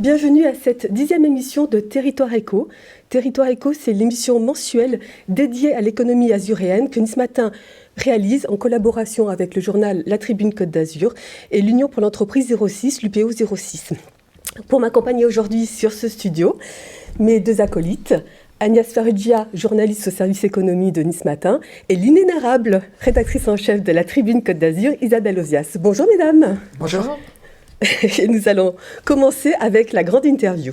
Bienvenue à cette 10e émission de Territoire Éco. Territoire Éco, c'est l'émission mensuelle dédiée à l'économie azuréenne que Nice Matin réalise en collaboration avec le journal La Tribune Côte d'Azur et l'Union pour l'entreprise 06, l'UPO 06. Pour m'accompagner aujourd'hui sur ce studio, mes deux acolytes, Agnès Farrugia, journaliste au service économie de Nice Matin, et l'inénarrable rédactrice en chef de La Tribune Côte d'Azur, Isabelle Ozias. Bonjour mesdames. Bonjour. Et nous allons commencer avec la grande interview.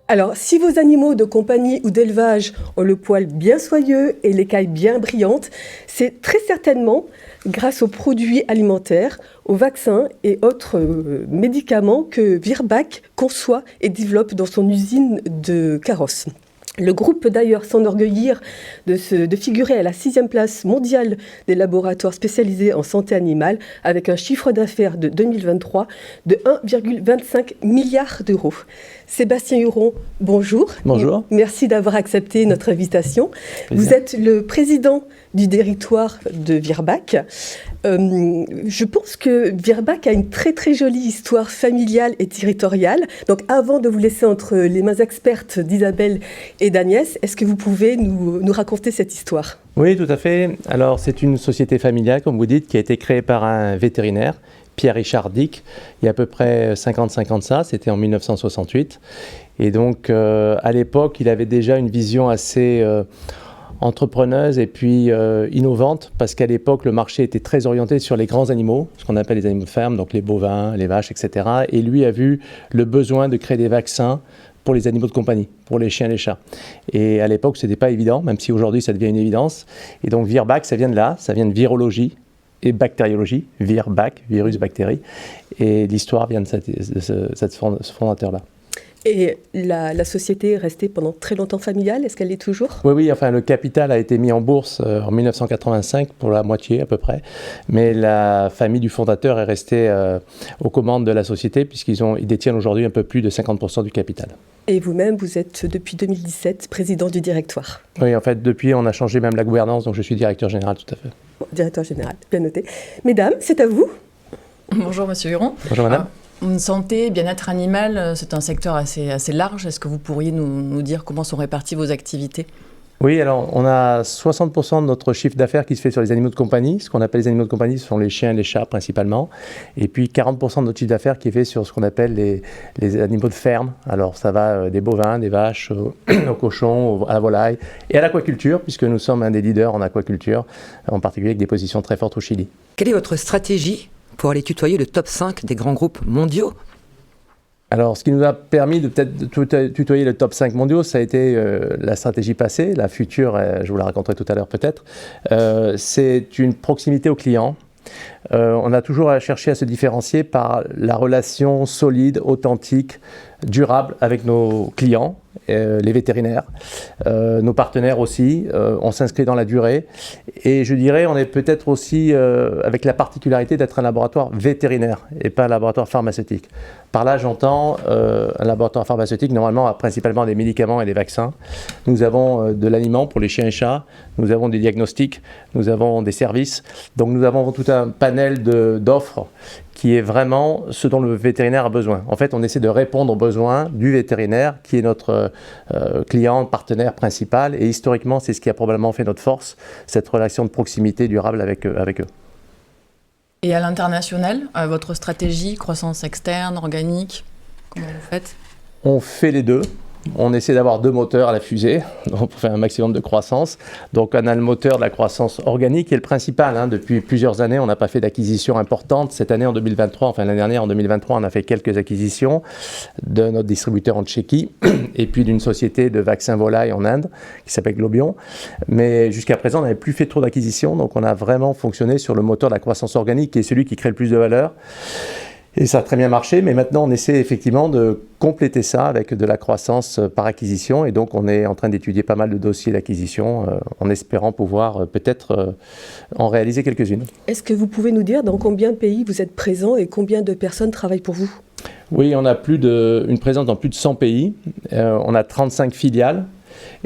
Alors, si vos animaux de compagnie ou d'élevage ont le poil bien soyeux et l'écaille bien brillante, c'est très certainement grâce aux produits alimentaires, aux vaccins et autres médicaments que Virbac conçoit et développe dans son usine de carrosses. Le groupe peut d'ailleurs s'enorgueillir de figurer à la 6e place mondiale des laboratoires spécialisés en santé animale avec un chiffre d'affaires de 2023 de 1,25 milliard d'euros. Sébastien Huron, bonjour. Bonjour. Merci d'avoir accepté notre invitation. Vous êtes le président du territoire de Virbac. Je pense que Virbac a une très très jolie histoire familiale et territoriale. Donc avant de vous laisser entre les mains expertes d'Isabelle et d'Agnès, est-ce que vous pouvez nous raconter cette histoire ? Oui, tout à fait. Alors c'est une société familiale, comme vous dites, qui a été créée par un vétérinaire, Pierre-Richard Dick, il y a à peu près 55 ans de ça, c'était en 1968. Et donc à l'époque, il avait déjà une vision assez entrepreneuse et puis innovante, parce qu'à l'époque, le marché était très orienté sur les grands animaux, ce qu'on appelle les animaux de ferme, donc les bovins, les vaches, etc. Et lui a vu le besoin de créer des vaccins pour les animaux de compagnie, pour les chiens et les chats. Et à l'époque, ce n'était pas évident, même si aujourd'hui, ça devient une évidence. Et donc, Virbac, ça vient de là, ça vient de virologie et bactériologie, Virbac, virus, bactéries. Et l'histoire vient de ce fondateur-là. Et la société est restée pendant très longtemps familiale, est-ce qu'elle l'est toujours ? Oui, enfin le capital a été mis en bourse en 1985 pour la moitié à peu près, mais la famille du fondateur est restée aux commandes de la société puisqu'ils détiennent aujourd'hui un peu plus de 50% du capital. Et vous-même, vous êtes depuis 2017 président du directoire. Oui, en fait, depuis, on a changé même la gouvernance, donc je suis directeur général, tout à fait. Bon, directeur général, bien noté. Mesdames, c'est à vous. Bonjour Monsieur Huron. Bonjour Madame. Santé, bien-être animal, c'est un secteur assez large. Est-ce que vous pourriez nous dire comment sont réparties vos activités ? Oui, alors on a 60% de notre chiffre d'affaires qui se fait sur les animaux de compagnie. Ce qu'on appelle les animaux de compagnie, ce sont les chiens et les chats principalement. Et puis 40% de notre chiffre d'affaires qui est fait sur ce qu'on appelle les animaux de ferme. Alors ça va des bovins, des vaches, aux cochons, à la volaille et à l'aquaculture, puisque nous sommes un des leaders en aquaculture, en particulier avec des positions très fortes au Chili. Quelle est votre stratégie pour aller tutoyer le top 5 des grands groupes mondiaux ? Alors, ce qui nous a permis de peut-être tutoyer le top 5 mondiaux, ça a été la stratégie passée. La future, je vous la raconterai tout à l'heure peut-être, c'est une proximité au client. On a toujours cherché à se différencier par la relation solide, authentique, durable avec nos clients, les vétérinaires, nos partenaires aussi. On s'inscrit dans la durée et je dirais on est peut-être aussi avec la particularité d'être un laboratoire vétérinaire et pas un laboratoire pharmaceutique. Par là j'entends un laboratoire pharmaceutique normalement a principalement des médicaments et des vaccins. Nous avons de l'aliment pour les chiens et chats, nous avons des diagnostics, nous avons des services, donc nous avons tout un panel d'offres qui est vraiment ce dont le vétérinaire a besoin. En fait, on essaie de répondre aux besoins du vétérinaire, qui est notre client, partenaire principal, et historiquement, c'est ce qui a probablement fait notre force, cette relation de proximité durable avec eux. Et à l'international, votre stratégie, croissance externe, organique, comment vous faites ? On fait les deux. On essaie d'avoir 2 moteurs à la fusée pour faire un maximum de croissance. Donc on a le moteur de la croissance organique qui est le principal. Depuis plusieurs années, on n'a pas fait d'acquisitions importantes. Cette année en 2023, enfin l'année dernière en 2023, on a fait quelques acquisitions de notre distributeur en Tchéquie et puis d'une société de vaccins volailles en Inde qui s'appelle Globion. Mais jusqu'à présent, on n'avait plus fait trop d'acquisitions. Donc on a vraiment fonctionné sur le moteur de la croissance organique qui est celui qui crée le plus de valeur. Et ça a très bien marché, mais maintenant on essaie effectivement de compléter ça avec de la croissance par acquisition. Et donc on est en train d'étudier pas mal de dossiers d'acquisition en espérant pouvoir peut-être en réaliser quelques-unes. Est-ce que vous pouvez nous dire dans combien de pays vous êtes présent et combien de personnes travaillent pour vous ? Oui, on a une présence dans plus de 100 pays. On a 35 filiales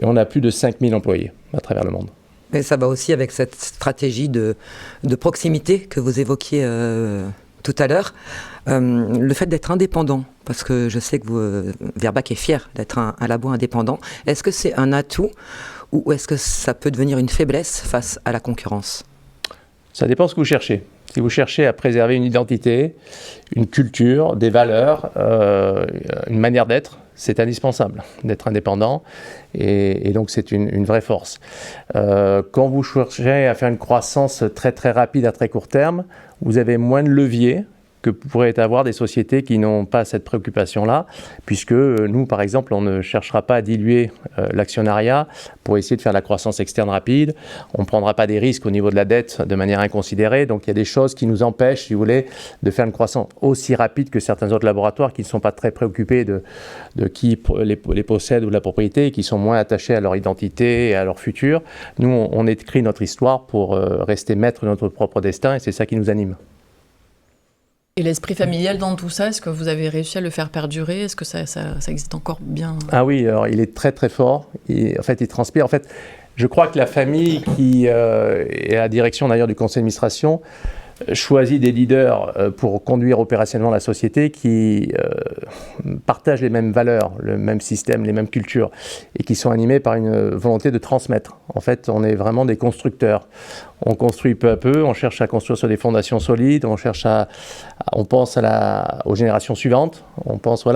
et on a plus de 5000 employés à travers le monde. Mais ça va aussi avec cette stratégie de proximité que vous évoquiez tout à l'heure. Le fait d'être indépendant, parce que je sais que Virbac est fier d'être un labo indépendant, est-ce que c'est un atout ou est-ce que ça peut devenir une faiblesse face à la concurrence ? Ça dépend ce que vous cherchez. Si vous cherchez à préserver une identité, une culture, des valeurs, une manière d'être, c'est indispensable d'être indépendant et donc c'est une vraie force. Quand vous cherchez à faire une croissance très très rapide à très court terme, vous avez moins de leviers que pourraient avoir des sociétés qui n'ont pas cette préoccupation-là, puisque nous, par exemple, on ne cherchera pas à diluer l'actionnariat pour essayer de faire de la croissance externe rapide. On ne prendra pas des risques au niveau de la dette de manière inconsidérée. Donc, il y a des choses qui nous empêchent, si vous voulez, de faire une croissance aussi rapide que certains autres laboratoires qui ne sont pas très préoccupés de qui les possède ou de la propriété et qui sont moins attachés à leur identité et à leur futur. Nous, on écrit notre histoire pour rester maître de notre propre destin et c'est ça qui nous anime. Et l'esprit familial dans tout ça, est-ce que vous avez réussi à le faire perdurer ? Est-ce que ça existe encore bien ? Ah oui, alors il est très très fort. Il transpire. En fait, je crois que la famille qui est à la direction d'ailleurs du conseil d'administration choisit des leaders pour conduire opérationnellement la société qui partagent les mêmes valeurs, le même système, les mêmes cultures et qui sont animés par une volonté de transmettre. En fait, on est vraiment des constructeurs. On construit peu à peu, on cherche à construire sur des fondations solides, on pense aux générations suivantes, on pense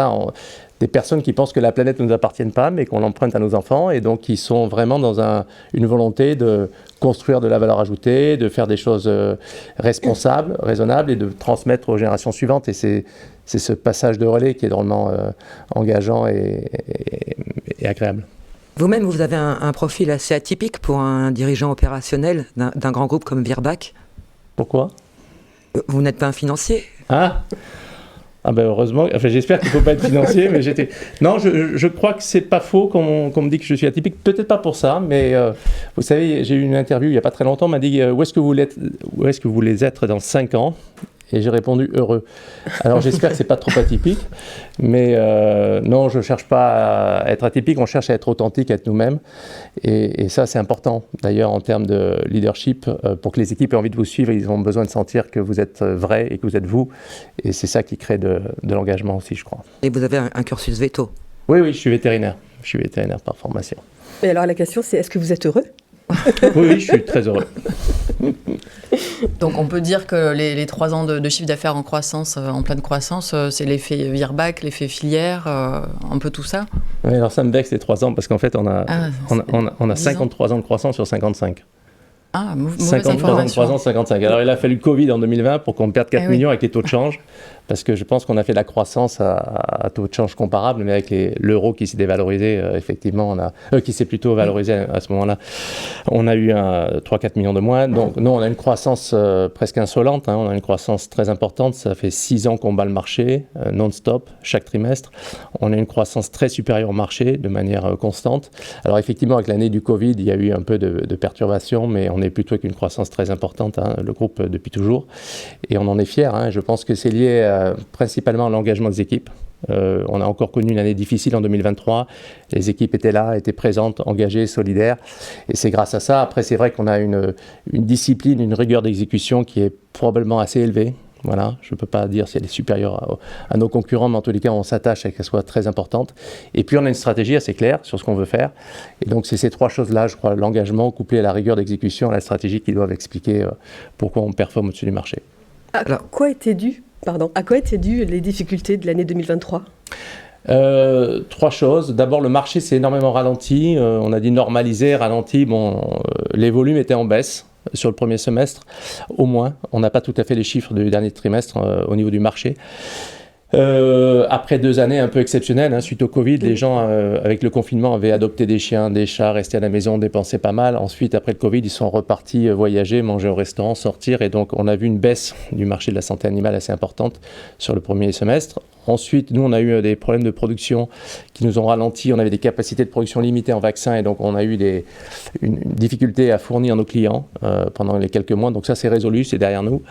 des personnes qui pensent que la planète ne nous appartient pas, mais qu'on l'emprunte à nos enfants, et donc qui sont vraiment dans une volonté de construire de la valeur ajoutée, de faire des choses responsables, raisonnables, et de transmettre aux générations suivantes. Et c'est ce passage de relais qui est drôlement engageant et agréable. Vous-même, vous avez un profil assez atypique pour un dirigeant opérationnel d'un grand groupe comme Virbac. Pourquoi ? Vous n'êtes pas un financier ? Ah ben heureusement, j'espère qu'il ne faut pas être financier, mais Non, je crois que c'est pas faux qu'on me dit que je suis atypique, peut-être pas pour ça, mais vous savez, j'ai eu une interview il n'y a pas très longtemps, on m'a dit où est-ce que vous voulez être dans 5 ans ? Et j'ai répondu heureux. Alors j'espère que c'est pas trop atypique, mais non, je cherche pas à être atypique, on cherche à être authentique, à être nous-mêmes, et ça c'est important. D'ailleurs en termes de leadership, pour que les équipes aient envie de vous suivre, ils ont besoin de sentir que vous êtes vrai et que vous êtes vous, et c'est ça qui crée de l'engagement aussi, je crois. Et vous avez un cursus veto ? Oui, je suis vétérinaire. Je suis vétérinaire par formation. Et alors la question c'est, est-ce que vous êtes heureux ? Oui, je suis très heureux. Donc on peut dire que les 3 ans de chiffre d'affaires en croissance, en pleine croissance, c'est l'effet Virbac, l'effet filière, un peu tout ça. Oui, alors ça me vexe les 3 ans parce qu'en fait on a 53 ans de croissance sur 55. Ah, mauvaise 53 ans de croissance, 55. Alors il a fallu le Covid en 2020 pour qu'on perde 4 millions avec les taux de change. Parce que je pense qu'on a fait de la croissance à taux de change comparable, mais avec l'euro qui s'est dévalorisé, effectivement, qui s'est plutôt valorisé à ce moment-là. On a eu 3-4 millions de moins. Donc, nous, on a une croissance presque insolente. On a une croissance très importante. Ça fait 6 ans qu'on bat le marché, non-stop, chaque trimestre. On a une croissance très supérieure au marché, de manière constante. Alors, effectivement, avec l'année du Covid, il y a eu un peu de perturbations, mais on est plutôt avec une croissance très importante, le groupe, depuis toujours. Et on en est fiers. Je pense que c'est lié principalement à l'engagement des équipes. On a encore connu une année difficile en 2023. Les équipes étaient là, étaient présentes, engagées, solidaires. Et c'est grâce à ça. Après, c'est vrai qu'on a une discipline, une rigueur d'exécution qui est probablement assez élevée. Voilà, je ne peux pas dire si elle est supérieure à nos concurrents, mais en tous les cas, on s'attache à qu'elle soit très importante. Et puis, on a une stratégie assez claire sur ce qu'on veut faire. Et donc, c'est ces 3 choses-là, je crois, l'engagement couplé à la rigueur d'exécution, à la stratégie qui doivent expliquer pourquoi on performe au-dessus du marché. À quoi étaient dues les difficultés de l'année 2023 ? 3 choses. D'abord, le marché s'est énormément ralenti. On a dit normalisé, ralenti. Les volumes étaient en baisse sur le premier semestre, au moins. On n'a pas tout à fait les chiffres du dernier trimestre au niveau du marché. Après 2 années un peu exceptionnelles, suite au Covid, les gens, avec le confinement, avaient adopté des chiens, des chats, restaient à la maison, dépensaient pas mal. Ensuite, après le Covid, ils sont repartis voyager, manger au restaurant, sortir. Et donc, on a vu une baisse du marché de la santé animale assez importante sur le premier semestre. Ensuite, nous, on a eu des problèmes de production qui nous ont ralenti. On avait des capacités de production limitées en vaccins et donc on a eu une difficulté à fournir nos clients pendant les quelques mois. Donc ça, c'est résolu, c'est derrière nous.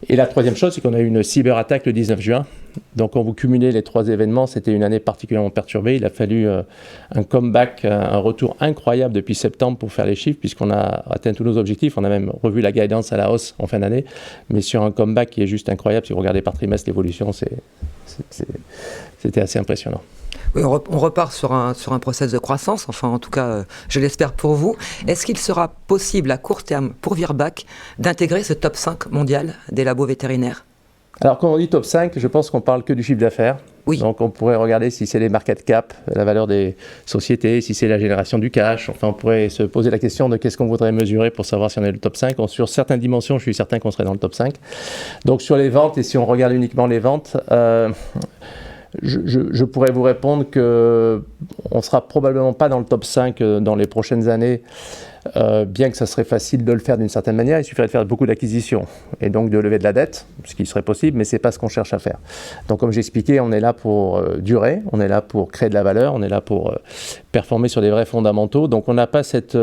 Et la troisième chose, c'est qu'on a eu une cyberattaque le 19 juin. Donc quand vous cumulez les 3 événements, c'était une année particulièrement perturbée. Il a fallu un comeback, un retour incroyable depuis septembre pour faire les chiffres, puisqu'on a atteint tous nos objectifs. On a même revu la guidance à la hausse en fin d'année, mais sur un comeback qui est juste incroyable. Si vous regardez par trimestre l'évolution, c'était assez impressionnant. Oui, on repart sur un process de croissance, enfin en tout cas, je l'espère pour vous. Est-ce qu'il sera possible à court terme pour Virbac d'intégrer ce top 5 mondial des labos vétérinaires ? Alors quand on dit top 5, je pense qu'on parle que du chiffre d'affaires. Oui. Donc on pourrait regarder si c'est les market cap, la valeur des sociétés, si c'est la génération du cash. Enfin, on pourrait se poser la question de qu'est-ce qu'on voudrait mesurer pour savoir si on est le top 5. Sur certaines dimensions, je suis certain qu'on serait dans le top 5. Donc sur les ventes, et si on regarde uniquement les ventes, je pourrais vous répondre qu'on ne sera probablement pas dans le top 5 dans les prochaines années, bien que ça serait facile de le faire d'une certaine manière. Il suffirait de faire beaucoup d'acquisitions et donc de lever de la dette, ce qui serait possible, mais ce n'est pas ce qu'on cherche à faire. Donc comme j'expliquais, on est là pour durer, on est là pour créer de la valeur, on est là pour performer sur des vrais fondamentaux. Donc on n'a pas cette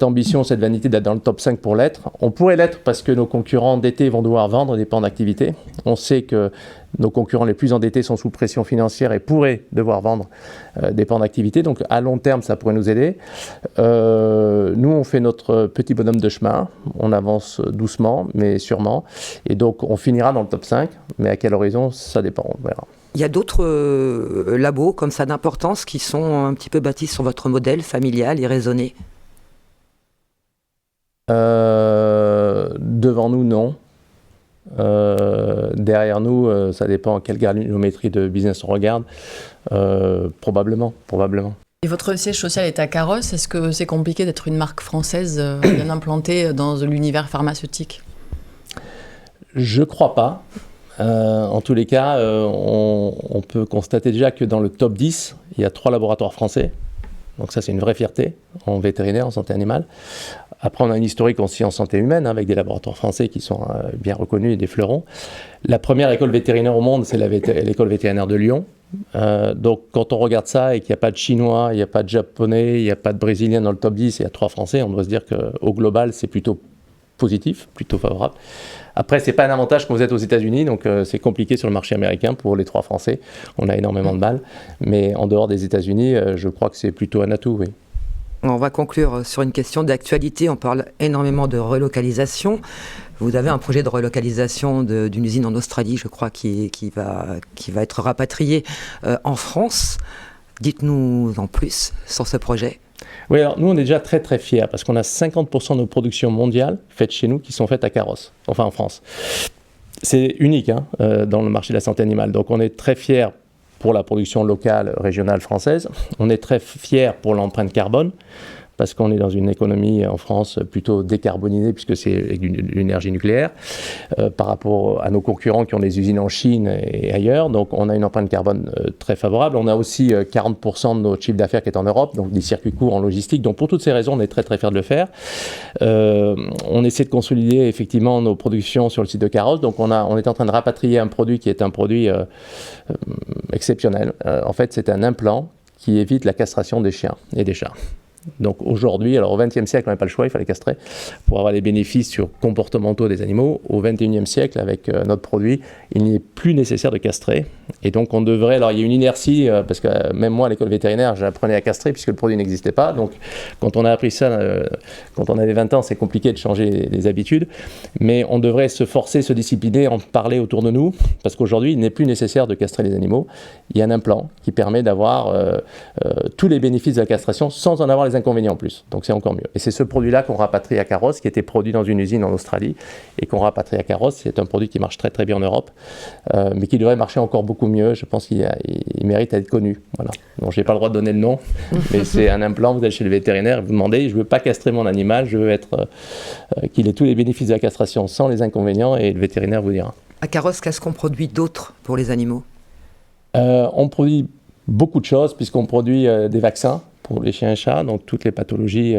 ambition, cette vanité d'être dans le top 5 pour l'être. On pourrait l'être parce que nos concurrents endettés vont devoir vendre des plans d'activité. On sait que nos concurrents les plus endettés sont sous pression financière et pourraient devoir vendre des plans d'activité. Donc à long terme, ça pourrait nous aider. Nous, on fait notre petit bonhomme de chemin. On avance doucement, mais sûrement. Et donc, on finira dans le top 5. Mais à quel horizon, ça dépend. On verra. Il y a d'autres labos comme ça d'importance qui sont un petit peu bâtis sur votre modèle familial et raisonné ? Devant nous, non. Derrière nous, ça dépend quelle granulométrie de business on regarde. Probablement. Et votre siège social est à Carros. Est-ce que c'est compliqué d'être une marque française bien implantée dans l'univers pharmaceutique ? Je crois pas. En tous les cas, on peut constater déjà que dans le top 10, il y a 3 laboratoires français. Donc ça, c'est une vraie fierté en vétérinaire, en santé animale. Après, on a une historique aussi en santé humaine, avec des laboratoires français qui sont bien reconnus et des fleurons. La première école vétérinaire au monde, c'est l'école vétérinaire de Lyon. Donc, quand on regarde ça et qu'il n'y a pas de Chinois, il n'y a pas de Japonais, il n'y a pas de Brésiliens dans le top 10, il y a 3 Français, on doit se dire qu'au global, c'est plutôt positif, plutôt favorable. Après, ce n'est pas un avantage quand vous êtes aux États-Unis, donc c'est compliqué sur le marché américain pour les 3 Français. On a énormément de mal, mais en dehors des États-Unis, je crois que c'est plutôt un atout, oui. On va conclure sur une question d'actualité. On parle énormément de relocalisation. Vous avez un projet de relocalisation d'une usine en Australie, je crois, qui va être rapatriée en France. Dites-nous en plus sur ce projet. Oui, alors nous, on est déjà très très fiers parce qu'on a 50% de nos productions mondiales faites chez nous qui sont faites à Carros, enfin en France. C'est unique dans le marché de la santé animale. Donc on est très fiers pour la production locale, régionale française. On est très fiers pour l'empreinte carbone, parce qu'on est dans une économie en France plutôt décarbonisée, puisque c'est l'énergie nucléaire, par rapport à nos concurrents qui ont des usines en Chine et ailleurs. Donc on a une empreinte carbone très favorable. On a aussi 40% de notre chiffre d'affaires qui est en Europe, donc des circuits courts en logistique. Donc pour toutes ces raisons, on est très très fiers de le faire. On essaie de consolider effectivement nos productions sur le site de Carros. Donc on est en train de rapatrier un produit qui est un produit exceptionnel. En fait, c'est un implant qui évite la castration des chiens et des chats. Donc aujourd'hui, alors au XXe siècle, on n'avait pas le choix, il fallait castrer pour avoir les bénéfices comportementaux des animaux. Au XXIe siècle, avec notre produit, il n'est plus nécessaire de castrer. Et donc on devrait, alors il y a une inertie, parce que même moi à l'école vétérinaire, j'apprenais à castrer puisque le produit n'existait pas. Donc quand on a appris ça, quand on avait 20 ans, c'est compliqué de changer les habitudes. Mais on devrait se forcer, se discipliner, en parler autour de nous, parce qu'aujourd'hui, il n'est plus nécessaire de castrer les animaux. Il y a un implant qui permet d'avoir tous les bénéfices de la castration sans en avoir les inconvénients en plus. Donc c'est encore mieux. Et c'est ce produit-là qu'on rapatrie à Carros, qui était produit dans une usine en Australie et qu'on rapatrie à Carros. C'est un produit qui marche très très bien en Europe, mais qui devrait marcher encore beaucoup mieux. Je pense qu'il mérite à être connu. Voilà. Donc je n'ai pas le droit de donner le nom, mais c'est un implant. Vous allez chez le vétérinaire, vous demandez, je ne veux pas castrer mon animal, je veux qu'il ait tous les bénéfices de la castration sans les inconvénients, et le vétérinaire vous dira. À Carros, qu'est-ce qu'on produit d'autre pour les animaux ? On produit beaucoup de choses, puisqu'on produit des vaccins pour les chiens et chats, donc toutes les pathologies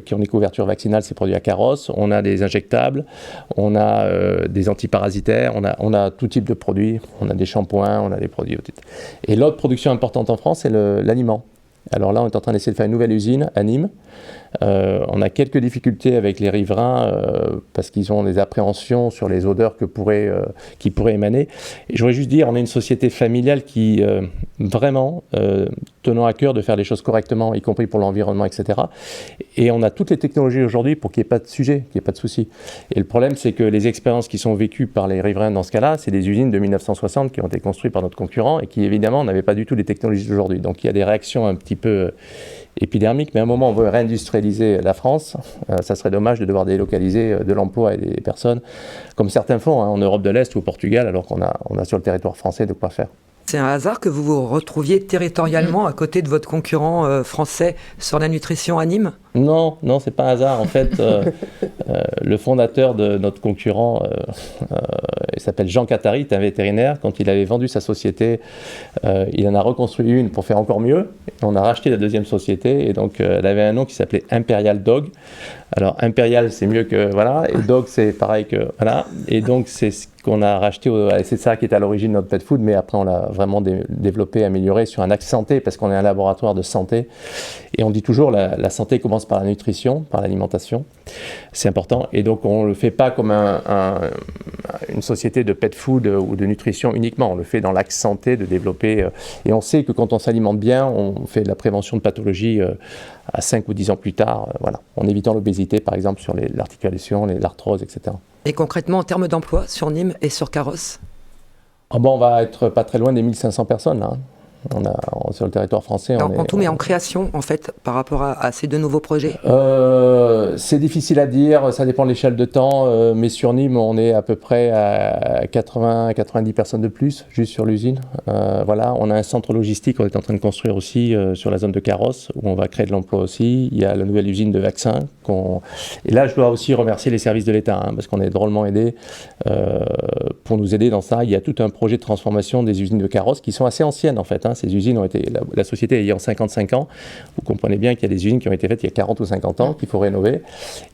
qui ont des couvertures vaccinales, c'est produit à Carrosse. On a des injectables, on a des antiparasitaires, on a tout type de produits, on a des shampoings, on a des produits. Et l'autre production importante en France, c'est l'aliment. Alors là, on est en train d'essayer de faire une nouvelle usine à Nîmes. On a quelques difficultés avec les riverains parce qu'ils ont des appréhensions sur les odeurs qui pourraient émaner. Et je voudrais juste dire, on est une société familiale qui vraiment tenant à cœur de faire les choses correctement, y compris pour l'environnement, etc. Et on a toutes les technologies aujourd'hui pour qu'il n'y ait pas de sujet, qu'il n'y ait pas de souci. Et le problème, c'est que les expériences qui sont vécues par les riverains dans ce cas-là, c'est des usines de 1960 qui ont été construites par notre concurrent et qui, évidemment, n'avaient pas du tout les technologies d'aujourd'hui. Donc il y a des réactions un petit peu épidermiques, mais à un moment, on veut réindustrialiser la France. Ça serait dommage de devoir délocaliser de l'emploi et des personnes, comme certains font en Europe de l'Est ou au Portugal, alors qu'on a sur le territoire français de quoi faire. C'est un hasard que vous vous retrouviez territorialement à côté de votre concurrent français sur la nutrition à Nîmes ? Non, c'est pas un hasard. En fait, le fondateur de notre concurrent, il s'appelle Jean Catari, est un vétérinaire. Quand il avait vendu sa société, il en a reconstruit une pour faire encore mieux. On a racheté la deuxième société et donc elle avait un nom qui s'appelait Imperial Dog. Alors Imperial, c'est mieux que voilà, et Dog, c'est pareil que voilà. Et donc c'est ce qu'on a racheté, c'est ça qui est à l'origine de notre pet food, mais après on l'a vraiment développé, amélioré sur un axe santé parce qu'on est un laboratoire de santé. Et on dit toujours la santé commence par la nutrition, par l'alimentation. C'est important. Et donc, on ne le fait pas comme une société de pet food ou de nutrition uniquement. On le fait dans l'axe santé, de développer. Et on sait que quand on s'alimente bien, on fait de la prévention de pathologies à 5 ou 10 ans plus tard. Voilà. En évitant l'obésité, par exemple, sur l'articulation, l'arthrose, etc. Et concrètement, en termes d'emploi, sur Nîmes et sur Carrosse ? On va être pas très loin des 1500 personnes, là. Sur le territoire français. En tout, mais en création, en fait, par rapport à ces deux nouveaux projets ? C'est difficile à dire, ça dépend de l'échelle de temps, mais sur Nîmes, on est à peu près à 80-90 personnes de plus, juste sur l'usine. Voilà, on a un centre logistique qu'on est en train de construire aussi sur la zone de Carrosse, où on va créer de l'emploi aussi. Il y a la nouvelle usine de vaccins. Et là, je dois aussi remercier les services de l'État, parce qu'on est drôlement aidés pour nous aider dans ça. Il y a tout un projet de transformation des usines de Carrosse qui sont assez anciennes, en fait. Ces usines ont été, la société ayant 55 ans, vous comprenez bien qu'il y a des usines qui ont été faites il y a 40 ou 50 ans qu'il faut rénover.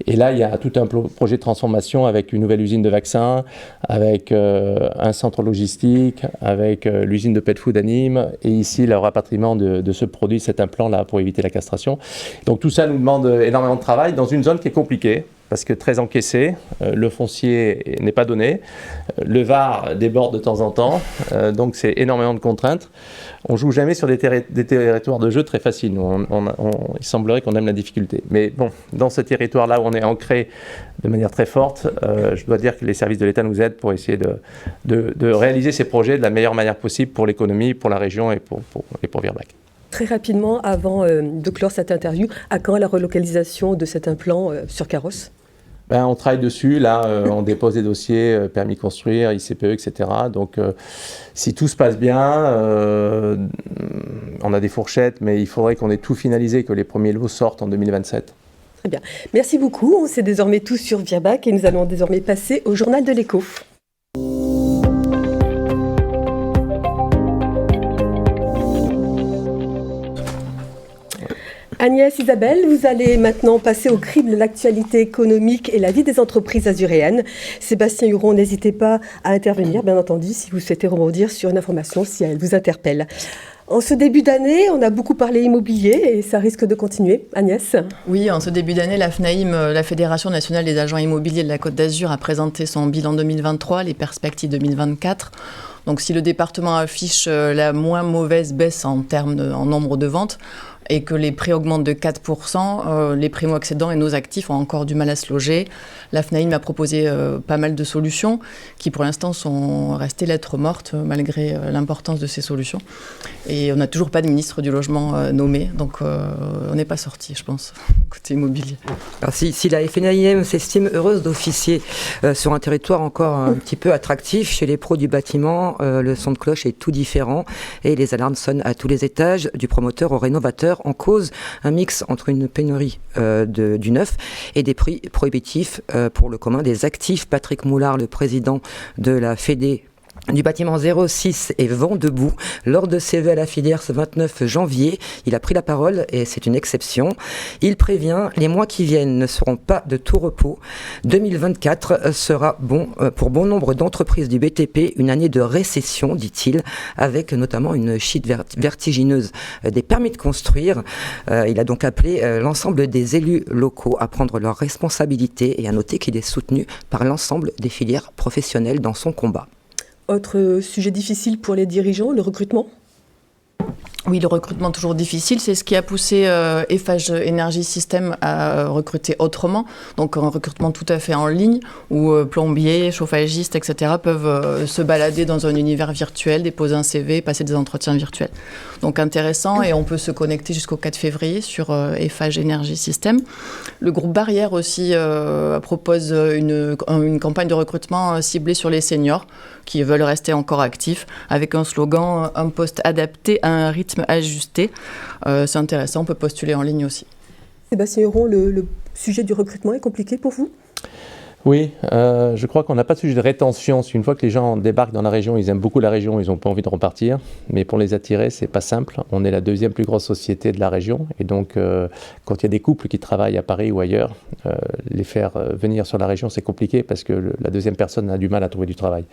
Et là, il y a tout un projet de transformation avec une nouvelle usine de vaccins, avec un centre logistique, avec l'usine de pet food à Nîmes, et ici le rapatriement de ce produit, cet implant-là, pour éviter la castration. Donc tout ça nous demande énormément de travail dans une zone qui est compliquée, parce que très encaissé, le foncier n'est pas donné, le VAR déborde de temps en temps, donc c'est énormément de contraintes. On joue jamais sur des territoires de jeu très faciles. Il semblerait qu'on aime la difficulté. Mais bon, dans ce territoire-là où on est ancré de manière très forte, je dois dire que les services de l'État nous aident pour essayer de réaliser ces projets de la meilleure manière possible pour l'économie, pour la région et pour Virbac. Très rapidement, avant de clore cette interview, à quand la relocalisation de cet implant sur Carrosse ? On travaille dessus, là, on dépose des dossiers, permis de construire, ICPE, etc. Donc, si tout se passe bien, on a des fourchettes, mais il faudrait qu'on ait tout finalisé, que les premiers lots sortent en 2027. Très bien. Merci beaucoup. On sait désormais tout sur Virbac et nous allons désormais passer au journal de l'écho. Agnès, Isabelle, vous allez maintenant passer au crible de l'actualité économique et la vie des entreprises azuréennes. Sébastien Huron, n'hésitez pas à intervenir, bien entendu, si vous souhaitez rebondir sur une information, si elle vous interpelle. En ce début d'année, on a beaucoup parlé immobilier et ça risque de continuer. Agnès ? Oui, en ce début d'année, la FNAIM, la Fédération nationale des agents immobiliers de la Côte d'Azur, a présenté son bilan 2023, les perspectives 2024. Donc si le département affiche la moins mauvaise baisse en nombre de ventes, et que les prix augmentent de 4%, les primo-accédants et nos actifs ont encore du mal à se loger. La FNAIM a proposé pas mal de solutions qui, pour l'instant, sont restées lettres mortes malgré l'importance de ces solutions. Et on n'a toujours pas de ministre du logement nommé, donc on n'est pas sorti, je pense, côté immobilier. Alors si la FNAIM s'estime heureuse d'officier sur un territoire encore un petit peu attractif, chez les pros du bâtiment, le son de cloche est tout différent et les alarmes sonnent à tous les étages, du promoteur au rénovateur. En cause un mix entre une pénurie du neuf et des prix prohibitifs pour le commun des actifs. Patrick Moulard, le président de la Fédé du bâtiment 06 et Vent debout. Lors de ses vœux à la filière ce 29 janvier, il a pris la parole et c'est une exception. Il prévient, les mois qui viennent ne seront pas de tout repos. 2024 sera pour bon nombre d'entreprises du BTP une année de récession, dit-il, avec notamment une chute vertigineuse des permis de construire. Il a donc appelé l'ensemble des élus locaux à prendre leurs responsabilités et à noter qu'il est soutenu par l'ensemble des filières professionnelles dans son combat. Autre sujet difficile pour les dirigeants, le recrutement. Oui, le recrutement toujours difficile, c'est ce qui a poussé Eiffage Energy System à recruter autrement, donc un recrutement tout à fait en ligne, où plombiers, chauffagistes, etc. peuvent se balader dans un univers virtuel, déposer un CV, passer des entretiens virtuels. Donc intéressant, et on peut se connecter jusqu'au 4 février sur Eiffage Energy System. Le groupe Barrière aussi propose une campagne de recrutement ciblée sur les seniors, qui veulent rester encore actifs, avec un slogan « Un poste adapté à un rythme ajusté ». C'est intéressant, on peut postuler en ligne aussi. Sébastien Huron, le sujet du recrutement est compliqué pour vous ? Oui, je crois qu'on n'a pas de sujet de rétention. Une fois que les gens débarquent dans la région, ils aiment beaucoup la région, ils n'ont pas envie de repartir. Mais pour les attirer, c'est pas simple. On est la deuxième plus grosse société de la région. Et donc, quand il y a des couples qui travaillent à Paris ou ailleurs, les faire venir sur la région, c'est compliqué parce que la deuxième personne a du mal à trouver du travail.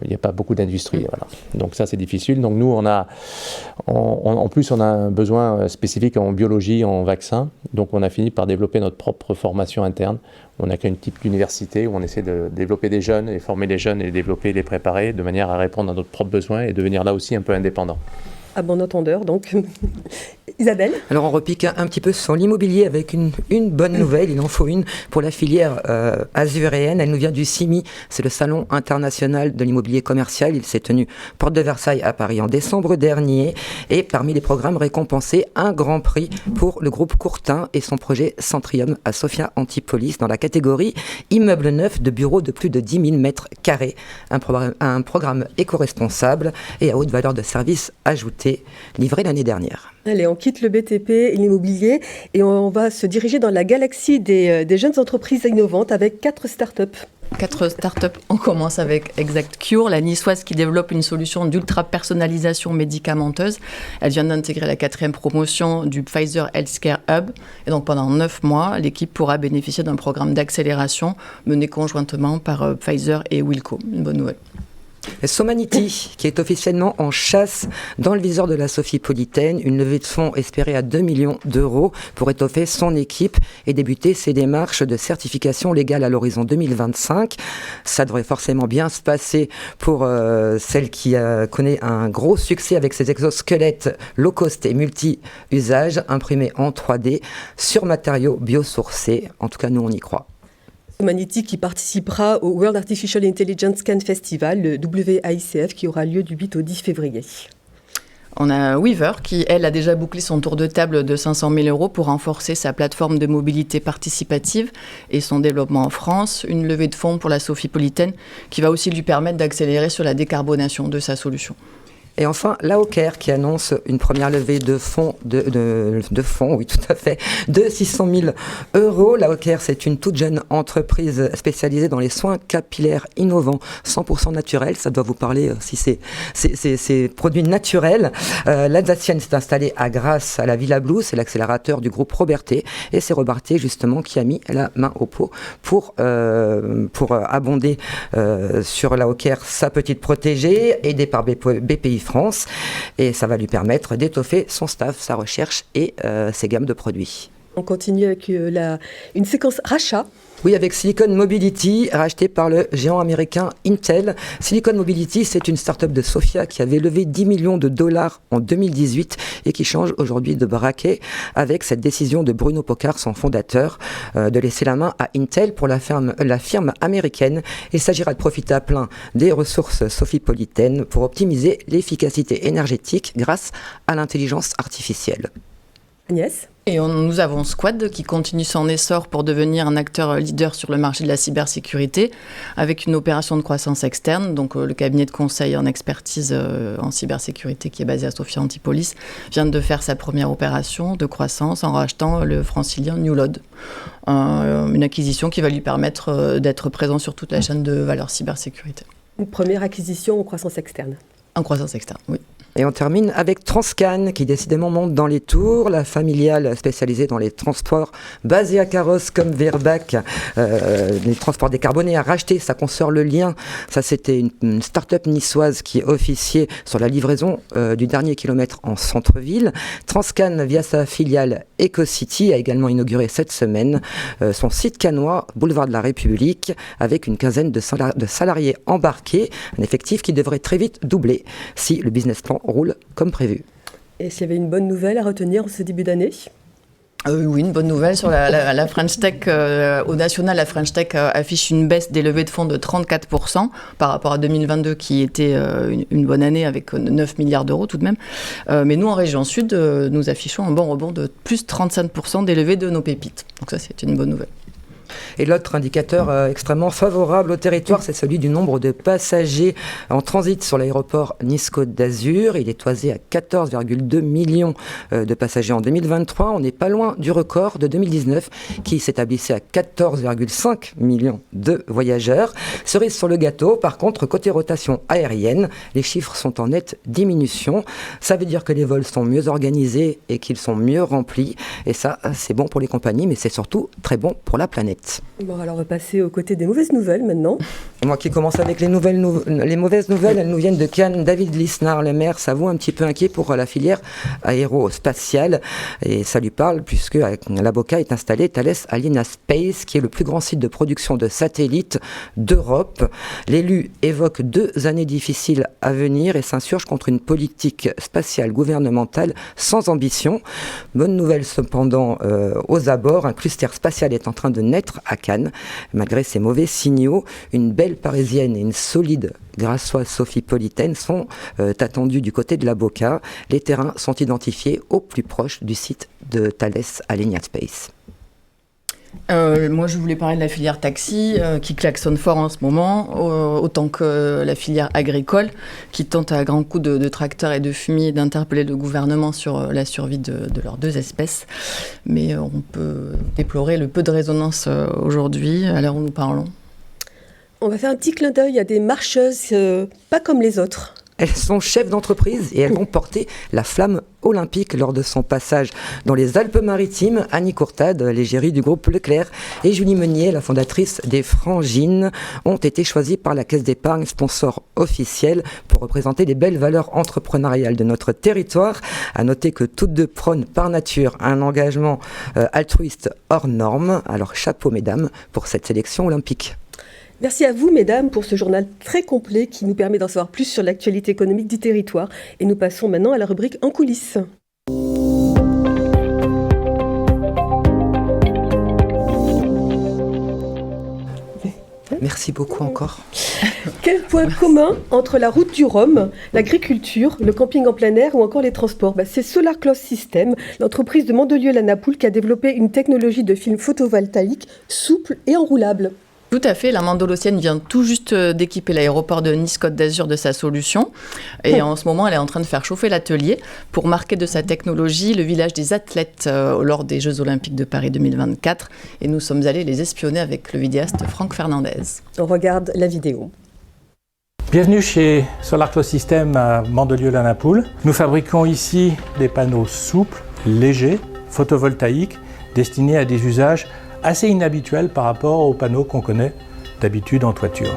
Il n'y a pas beaucoup d'industrie. Voilà. Donc ça, c'est difficile. Donc nous, en plus, on a un besoin spécifique en biologie, en vaccins. Donc on a fini par développer notre propre formation interne. On a qu'un type d'université où on essaie de développer des jeunes et former les jeunes et les développer et les préparer de manière à répondre à notre propres besoins et devenir là aussi un peu indépendant. À bon entendeur, donc. Isabelle ? Alors on repique un petit peu sur l'immobilier avec une bonne nouvelle, il en faut une pour la filière azuréenne. Elle nous vient du CIMI, c'est le Salon international de l'immobilier commercial. Il s'est tenu porte de Versailles à Paris en décembre dernier. Et parmi les programmes récompensés, un grand prix pour le groupe Courtin et son projet Centrium à Sophia Antipolis dans la catégorie immeuble neuf de bureaux de plus de 10 000 mètres carrés. Un programme éco-responsable et à haute valeur de service ajoutée, livré l'année dernière. Allez, on quitte le BTP et l'immobilier et on va se diriger dans la galaxie des jeunes entreprises innovantes avec 4 startups. 4 startups. On commence avec Exact Cure, la niçoise qui développe une solution d'ultra-personnalisation médicamenteuse. Elle vient d'intégrer la 4e promotion du Pfizer Healthcare Hub. Et donc pendant 9 mois, l'équipe pourra bénéficier d'un programme d'accélération mené conjointement par Pfizer et Wilco. Une bonne nouvelle. Somanity, qui est officiellement en chasse dans le viseur de la Sophie-Politaine, une levée de fonds espérée à 2 millions d'euros pour étoffer son équipe et débuter ses démarches de certification légale à l'horizon 2025. Ça devrait forcément bien se passer pour celle qui connaît un gros succès avec ses exosquelettes low cost et multi-usages imprimés en 3D sur matériaux biosourcés. En tout cas, nous, on y croit. Somanity qui participera au World Artificial Intelligence Cannes Festival, le WAICF, qui aura lieu du 8 au 10 février. On a Weaver qui, elle, a déjà bouclé son tour de table de 500 000 euros pour renforcer sa plateforme de mobilité participative et son développement en France. Une levée de fonds pour la Sophie-Politaine qui va aussi lui permettre d'accélérer sur la décarbonation de sa solution. Et enfin, l'AOCARE qui annonce une première levée de fonds, de fonds, oui, tout à fait, de 600 000 euros. L'AOCARE, c'est une toute jeune entreprise spécialisée dans les soins capillaires innovants, 100% naturels. Ça doit vous parler si c'est produits naturels. L'Alsacienne s'est installée à Grasse, à la Villa Blue. C'est l'accélérateur du groupe Robertet. Et c'est Robertet, justement, qui a mis la main au pot pour abonder sur l'AOCARE sa petite protégée, aidée par BPI France, et ça va lui permettre d'étoffer son staff, sa recherche et ses gammes de produits. On continue avec une séquence rachat. Oui, avec Silicon Mobility, racheté par le géant américain Intel. Silicon Mobility, c'est une start-up de Sofia qui avait levé 10 millions de dollars en 2018 et qui change aujourd'hui de braquet avec cette décision de Bruno Pocard, son fondateur, de laisser la main à Intel pour la firme américaine. Il s'agira de profiter à plein des ressources Sophie-Politaine pour optimiser l'efficacité énergétique grâce à l'intelligence artificielle. Agnès ? Et nous avons Squad qui continue son essor pour devenir un acteur leader sur le marché de la cybersécurité avec une opération de croissance externe. Donc le cabinet de conseil en expertise en cybersécurité qui est basé à Sophia Antipolis vient de faire sa première opération de croissance en rachetant le francilien Newload. Une acquisition qui va lui permettre d'être présent sur toute la chaîne de valeur cybersécurité. Une première acquisition en croissance externe. En croissance externe, oui. Et on termine avec Transcan, qui décidément monte dans les tours. La familiale spécialisée dans les transports, basée à Carrosse comme Virbac, les transports décarbonés, a racheté sa consoeur Le Lien. Ça, c'était une start-up niçoise qui officiait sur la livraison du dernier kilomètre en centre-ville. Transcan, via sa filiale EcoCity, a également inauguré cette semaine son site cannois, boulevard de la République, avec une quinzaine de salariés embarqués, un effectif qui devrait très vite doubler si le business plan roule comme prévu. Et s'il y avait une bonne nouvelle à retenir en ce début d'année ? Oui, une bonne nouvelle sur la French Tech. Au national, la French Tech affiche une baisse des levées de fonds de 34% par rapport à 2022 qui était une bonne année avec 9 milliards d'euros tout de même. Mais nous, en région sud, nous affichons un bon rebond de plus 35% des levées de nos pépites. Donc ça, c'est une bonne nouvelle. Et l'autre indicateur extrêmement favorable au territoire, c'est celui du nombre de passagers en transit sur l'aéroport Nice-Côte d'Azur. Il est toisé à 14,2 millions de passagers en 2023. On n'est pas loin du record de 2019 qui s'établissait à 14,5 millions de voyageurs. Cerise sur le gâteau, par contre, côté rotation aérienne, les chiffres sont en nette diminution. Ça veut dire que les vols sont mieux organisés et qu'ils sont mieux remplis. Et ça, c'est bon pour les compagnies, mais c'est surtout très bon pour la planète. Bon, alors on va passer aux côtés des mauvaises nouvelles maintenant. Et moi qui commence avec les mauvaises nouvelles, elles nous viennent de Cannes. David Lisnard, le maire, s'avoue un petit peu inquiet pour la filière aérospatiale. Et ça lui parle puisque à la Boca est installé Thales Alenia Space, qui est le plus grand site de production de satellites d'Europe. L'élu évoque 2 années difficiles à venir et s'insurge contre une politique spatiale gouvernementale sans ambition. Bonne nouvelle cependant aux abords, un cluster spatial est en train de naître à Cannes. Malgré ces mauvais signaux, une belle parisienne et une solide grassoise sophipolitaine sont attendues du côté de la Boca. Les terrains sont identifiés au plus proche du site de Thales Alenia Space. Moi, je voulais parler de la filière taxi qui klaxonne fort en ce moment, autant que la filière agricole qui tente à grands coups de tracteurs et de fumier d'interpeller le gouvernement sur la survie de leurs 2 espèces. Mais on peut déplorer le peu de résonance aujourd'hui, à l'heure où nous parlons. On va faire un petit clin d'œil à des marcheuses pas comme les autres. Elles sont chefs d'entreprise et elles vont porter la flamme olympique lors de son passage dans les Alpes-Maritimes. Annie Courtade, l'égérie du groupe Leclerc, et Julie Meunier, la fondatrice des Frangines, ont été choisies par la Caisse d'épargne, sponsor officiel, pour représenter les belles valeurs entrepreneuriales de notre territoire. À noter que toutes deux prônent par nature un engagement altruiste hors norme. Alors chapeau mesdames pour cette sélection olympique. Merci à vous, mesdames, pour ce journal très complet qui nous permet d'en savoir plus sur l'actualité économique du territoire. Et nous passons maintenant à la rubrique En coulisses. Merci beaucoup encore. Quel point commun entre la route du Rhum, l'agriculture, le camping en plein air ou encore les transports ? C'est Solar Close System, l'entreprise de Mandelieu-la-Napoule qui a développé une technologie de film photovoltaïque souple et enroulable. Tout à fait, la Mandolosienne vient tout juste d'équiper l'aéroport de Nice-Côte d'Azur de sa solution. Et en ce moment, elle est en train de faire chauffer l'atelier pour marquer de sa technologie le village des athlètes lors des Jeux Olympiques de Paris 2024. Et nous sommes allés les espionner avec le vidéaste Franck Fernandez. On regarde la vidéo. Bienvenue chez Solar Close System à Mandelieu-la-Napoule. Nous fabriquons ici des panneaux souples, légers, photovoltaïques, destinés à des usages assez inhabituel par rapport aux panneaux qu'on connaît d'habitude en toiture.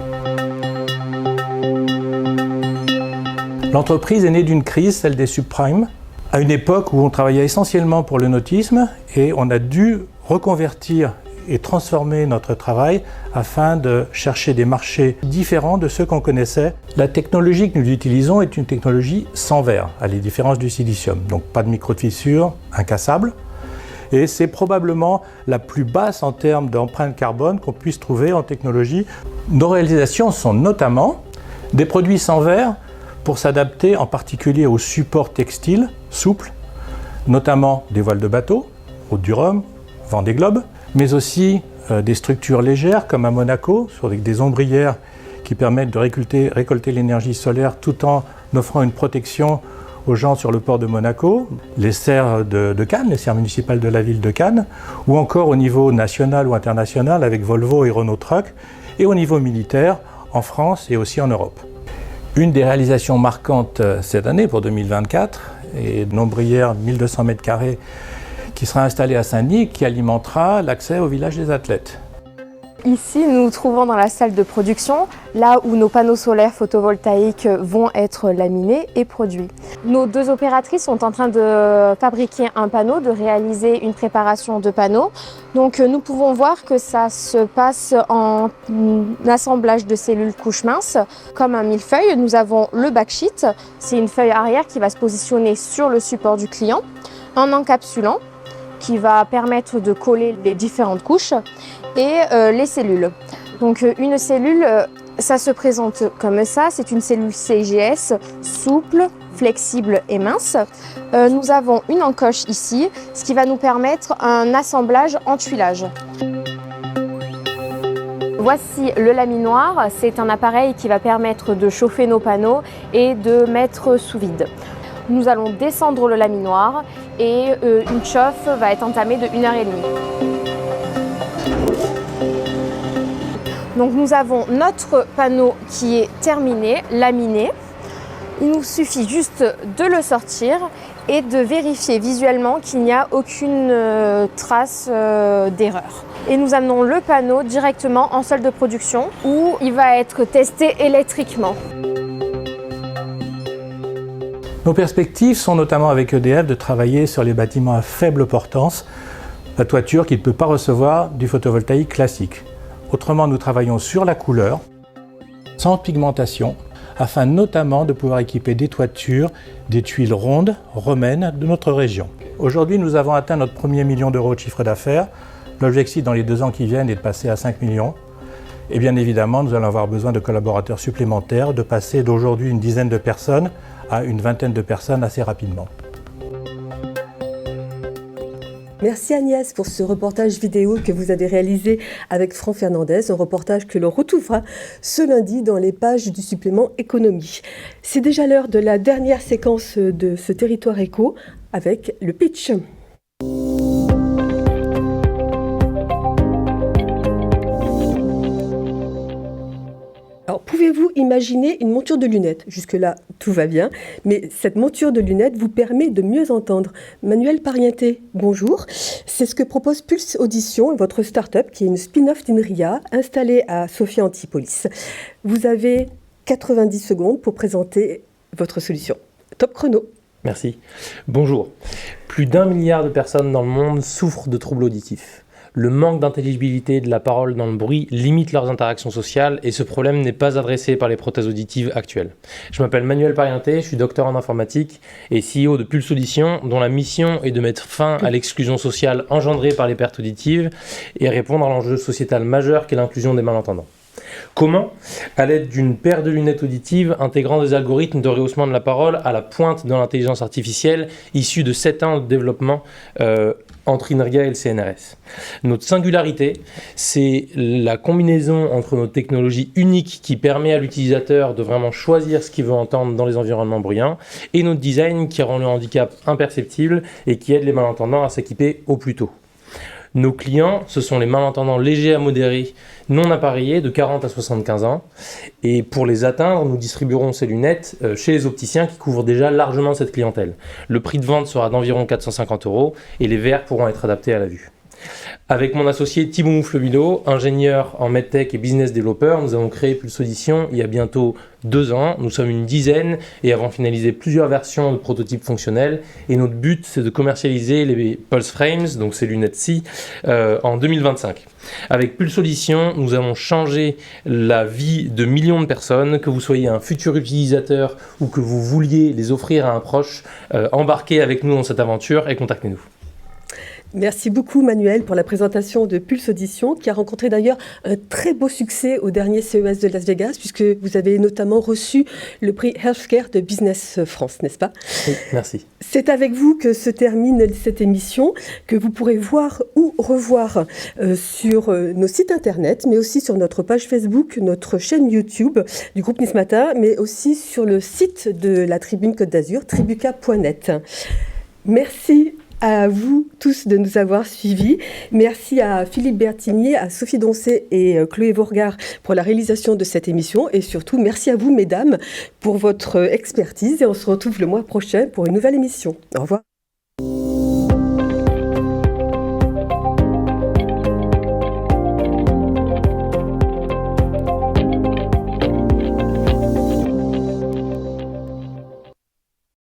L'entreprise est née d'une crise, celle des subprimes, à une époque où on travaillait essentiellement pour le nautisme et on a dû reconvertir et transformer notre travail afin de chercher des marchés différents de ceux qu'on connaissait. La technologie que nous utilisons est une technologie sans verre, à la différence du silicium. Donc pas de micro de fissure, incassable. Et c'est probablement la plus basse en termes d'empreinte carbone qu'on puisse trouver en technologie. Nos réalisations sont notamment des produits sans verre pour s'adapter en particulier aux supports textiles souples, notamment des voiles de bateau, Route du Rhum, Vendée Globe, mais aussi des structures légères comme à Monaco, sur des ombrières qui permettent de récolter l'énergie solaire tout en offrant une protection aux gens sur le port de Monaco, les serres de Cannes, les serres municipales de la ville de Cannes, ou encore au niveau national ou international avec Volvo et Renault Trucks, et au niveau militaire en France et aussi en Europe. Une des réalisations marquantes cette année pour 2024 est une ombrière 1200 m² qui sera installée à Saint-Denis qui alimentera l'accès au village des athlètes. Ici, nous nous trouvons dans la salle de production, là où nos panneaux solaires photovoltaïques vont être laminés et produits. Nos deux opératrices sont en train de fabriquer un panneau, de réaliser une préparation de panneau. Donc nous pouvons voir que ça se passe en assemblage de cellules couches minces, comme un millefeuille. Nous avons le backsheet, c'est une feuille arrière qui va se positionner sur le support du client, un encapsulant qui va permettre de coller les différentes couches, et les cellules. Donc une cellule, ça se présente comme ça, c'est une cellule CGS souple, flexible et mince. Nous avons une encoche ici, ce qui va nous permettre un assemblage en tuilage. Voici le laminoir, c'est un appareil qui va permettre de chauffer nos panneaux et de mettre sous vide. Nous allons descendre le laminoir et une chauffe va être entamée de 1h30. Donc nous avons notre panneau qui est terminé, laminé. Il nous suffit juste de le sortir et de vérifier visuellement qu'il n'y a aucune trace d'erreur. Et nous amenons le panneau directement en salle de production où il va être testé électriquement. Nos perspectives sont notamment avec EDF de travailler sur les bâtiments à faible portance, la toiture qui ne peut pas recevoir du photovoltaïque classique. Autrement, nous travaillons sur la couleur, sans pigmentation, afin notamment de pouvoir équiper des toitures, des tuiles rondes, romaines de notre région. Aujourd'hui, nous avons atteint notre premier million d'euros de chiffre d'affaires. L'objectif dans les 2 ans qui viennent est de passer à 5 millions. Et bien évidemment, nous allons avoir besoin de collaborateurs supplémentaires, de passer d'aujourd'hui une dizaine de personnes à une vingtaine de personnes assez rapidement. Merci Agnès pour ce reportage vidéo que vous avez réalisé avec Franck Fernandez, un reportage que l'on retrouvera ce lundi dans les pages du supplément économie. C'est déjà l'heure de la dernière séquence de ce Territoire Éco avec le pitch. Alors, pouvez-vous imaginer une monture de lunettes ? Jusque-là, tout va bien, mais cette monture de lunettes vous permet de mieux entendre. Manuel Parienté, bonjour. C'est ce que propose Pulse Audition, votre start-up qui est une spin-off d'Inria, installée à Sophia Antipolis. Vous avez 90 secondes pour présenter votre solution. Top chrono. Merci. Bonjour. Plus d'1 milliard de personnes dans le monde souffrent de troubles auditifs. Le manque d'intelligibilité de la parole dans le bruit limite leurs interactions sociales et ce problème n'est pas adressé par les prothèses auditives actuelles. Je m'appelle Manuel Parienté, je suis docteur en informatique et CEO de Pulse Audition, dont la mission est de mettre fin à l'exclusion sociale engendrée par les pertes auditives et répondre à l'enjeu sociétal majeur qu'est l'inclusion des malentendants. Comment ? À l'aide d'une paire de lunettes auditives intégrant des algorithmes de rehaussement de la parole à la pointe de l'intelligence artificielle issue de 7 ans de développement entre INRIA et le CNRS. Notre singularité, c'est la combinaison entre nos technologies uniques qui permet à l'utilisateur de vraiment choisir ce qu'il veut entendre dans les environnements bruyants et notre design qui rend le handicap imperceptible et qui aide les malentendants à s'équiper au plus tôt. Nos clients, ce sont les malentendants légers à modérés, non appareillés de 40 à 75 ans. Et pour les atteindre, nous distribuerons ces lunettes chez les opticiens qui couvrent déjà largement cette clientèle. Le prix de vente sera d'environ 450 € et les verres pourront être adaptés à la vue. Avec mon associé Thibaut Moufle-Milo, ingénieur en medtech et business développeur, nous avons créé Pulse Audition il y a bientôt 2 ans. Nous sommes une dizaine et avons finalisé plusieurs versions de prototypes fonctionnels. Et notre but, c'est de commercialiser les Pulse Frames, donc ces lunettes-ci, en 2025. Avec Pulse Audition, nous avons changé la vie de millions de personnes, que vous soyez un futur utilisateur ou que vous vouliez les offrir à un proche. Embarquez avec nous dans cette aventure et contactez-nous. Merci beaucoup Manuel pour la présentation de Pulse Audition qui a rencontré d'ailleurs un très beau succès au dernier CES de Las Vegas puisque vous avez notamment reçu le prix Healthcare de Business France, n'est-ce pas ? Oui, merci. C'est avec vous que se termine cette émission que vous pourrez voir ou revoir sur nos sites internet mais aussi sur notre page Facebook, notre chaîne YouTube du groupe Nice Matin mais aussi sur le site de la Tribune Côte d'Azur, tribuca.net. Merci à vous tous de nous avoir suivis. Merci à Philippe Bertignier, à Sophie Doncé et Chloé Vorgard pour la réalisation de cette émission. Et surtout, merci à vous, mesdames, pour votre expertise. Et on se retrouve le mois prochain pour une nouvelle émission. Au revoir.